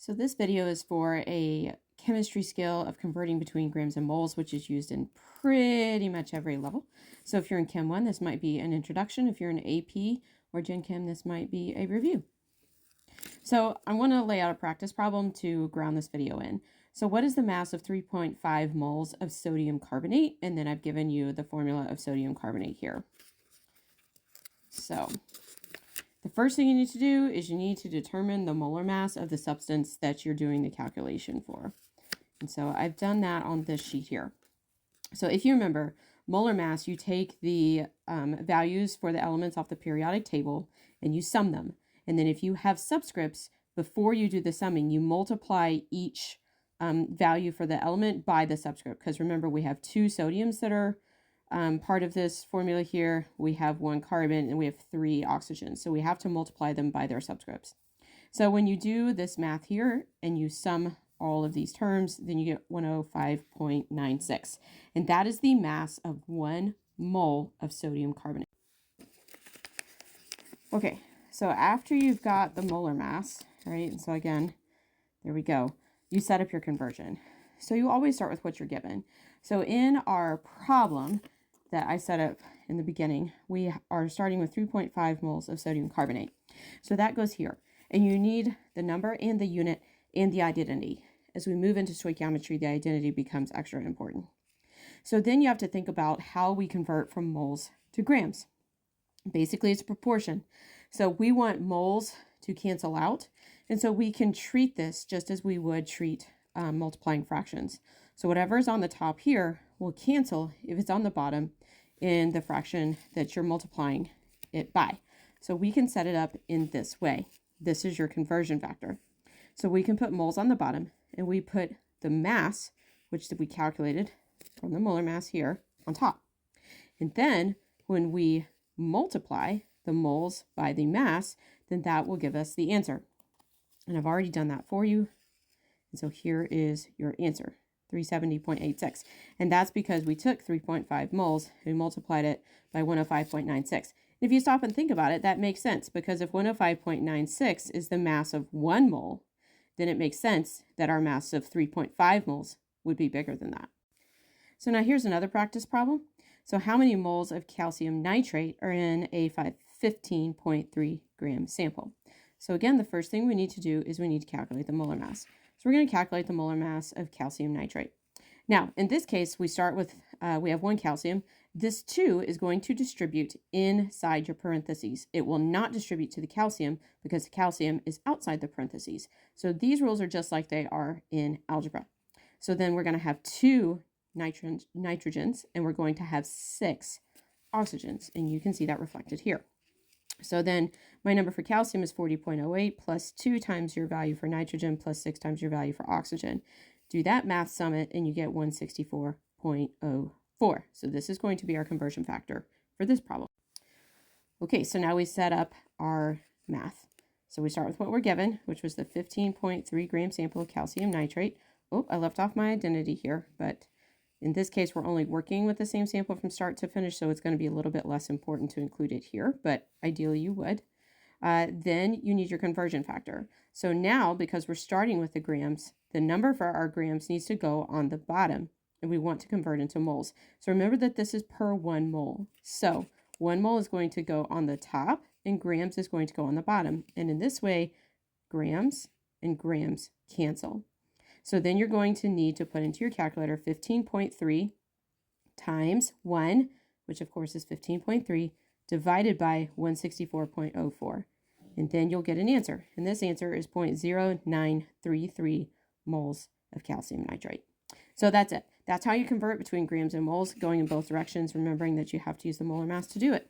So this video is for a chemistry skill of converting between grams and moles, which is used in pretty much every level. So if you're in Chem 1, this might be an introduction. If you're in AP or Gen Chem, this might be a review. So I want to lay out a practice problem to ground this video in. So what is the mass of 3.5 moles of sodium carbonate? And then I've given you the formula of sodium carbonate here. So the first thing you need to do is you need to determine the molar mass of the substance that you're doing the calculation for. And so I've done that on this sheet here. So if you remember, molar mass, you take the values for the elements off the periodic table and you sum them. And then if you have subscripts, before you do the summing, you multiply each value for the element by the subscript. Because remember, we have two sodiums that are part of this formula here. We have one carbon and we have 3 oxygens. So we have to multiply them by their subscripts. So when you do this math here and you sum all of these terms, then you get 105.96. And that is the mass of 1 mole of sodium carbonate. Okay, so after you've got the molar mass, right? And so again, there we go. You set up your conversion. So you always start with what you're given. So in our problem that I set up in the beginning, we are starting with 3.5 moles of sodium carbonate. So that goes here. And you need the number and the unit and the identity. As we move into stoichiometry, the identity becomes extra important. So then you have to think about how we convert from moles to grams. Basically, it's a proportion. So we want moles to cancel out. And so we can treat this just as we would treat multiplying fractions. So whatever is on the top here will cancel if it's on the bottom in the fraction that you're multiplying it by. So we can set it up in this way. This is your conversion factor. So we can put moles on the bottom and we put the mass, which we calculated from the molar mass here, on top. And then when we multiply the moles by the mass, then that will give us the answer. And I've already done that for you. And so here is your answer, 370.86. And that's because we took 3.5 moles and multiplied it by 105.96. And if you stop and think about it, that makes sense, because if 105.96 is the mass of 1 mole, then it makes sense that our mass of 3.5 moles would be bigger than that. So now here's another practice problem. So how many moles of calcium nitrate are in a 15.3 gram sample? So again, the first thing we need to do is we need to calculate the molar mass. So we're going to calculate the molar mass of calcium nitrate. Now, in this case, we start with, we have 1 calcium. This 2 is going to distribute inside your parentheses. It will not distribute to the calcium because the calcium is outside the parentheses. So these rules are just like they are in algebra. So then we're going to have 2 nitrogens and we're going to have 6 oxygens. And you can see that reflected here. So then my number for calcium is 40.08 plus 2 times your value for nitrogen plus 6 times your value for oxygen. Do that math sum it and you get 164.04. So this is going to be our conversion factor for this problem. Okay, so now we set up our math. So we start with what we're given, which was the 15.3 gram sample of calcium nitrate. Oh, I left off my identity here, but in this case, we're only working with the same sample from start to finish, so it's going to be a little bit less important to include it here, but ideally you would. Then you need your conversion factor. So now, because we're starting with the grams, the number for our grams needs to go on the bottom, and we want to convert into moles. So remember that this is per 1 mole. So 1 mole is going to go on the top, and grams is going to go on the bottom. And in this way, grams and grams cancel. So then you're going to need to put into your calculator 15.3 times 1, which of course is 15.3, divided by 164.04. And then you'll get an answer. And this answer is 0.0933 moles of calcium nitrate. So that's it. That's how you convert between grams and moles, going in both directions, remembering that you have to use the molar mass to do it.